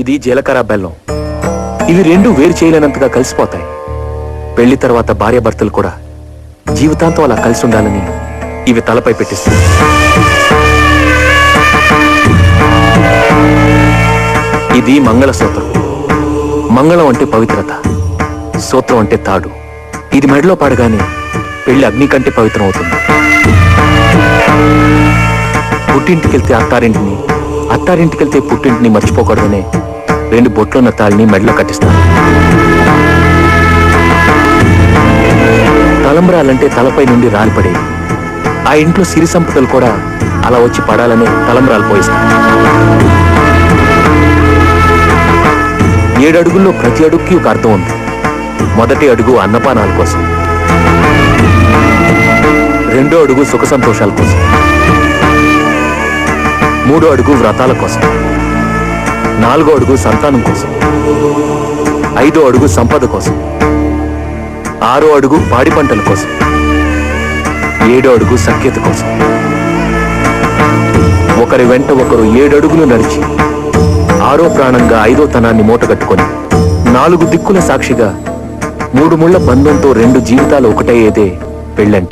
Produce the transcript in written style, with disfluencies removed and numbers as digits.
ఇది జీలకర్ర బెల్లం. ఇవి రెండు వేరు చేయలేనంతగా కలిసిపోతాయి. పెళ్లి తర్వాత భార్యాభర్తలు కూడా జీవితాంతం అలా కలిసి ఉండాలని ఇవి తలపై పెట్టిస్తాయి. ఇది మంగళసూత్రం. మంగళం అంటే పవిత్రత, సూత్రం అంటే తాడు. ఇది మెడలో పడగానే పెళ్లి అగ్ని కంటే పవిత్రం అవుతుంది. పుట్టింటికెళ్తే అత్తారింటిని, అత్తారింటికెళ్తే పుట్టింటిని మర్చిపోకూడదనే రెండు బొట్లున్న తాళిని మెడలో కట్టిస్తారు. తలంబ్రాలంటే తలపై నుండి రాలిపడేవి. ఆ ఇంట్లో సిరి సంపదలు కూడా అలా వచ్చి పడాలనే తలంబ్రాలు పోయిస్తారు. 7 అడుగుల్లో ప్రతి అడుగుకి ఒక అర్థం ఉంది. మొదటి అడుగు అన్నపానాల కోసం, 2వ అడుగు సుఖ సంతోషాల కోసం, 3వ అడుగు వ్రతాల కోసం, 4వ అడుగు సంతానం కోసం, 5వ అడుగు సంపద కోసం, 6వ అడుగు పాడి పంటల కోసం, 7వ అడుగు సఖ్యత కోసం. ఒకరి వెంట ఒకరు 7 అడుగులు నడిచి 6వ ప్రాణంగా 5వ తనాన్ని మూటగట్టుకొని 4 దిక్కుల సాక్షిగా 3 ముళ్ల బంధంతో 2 జీవితాలు ఒకటయ్యేదే పెళ్ళంటే.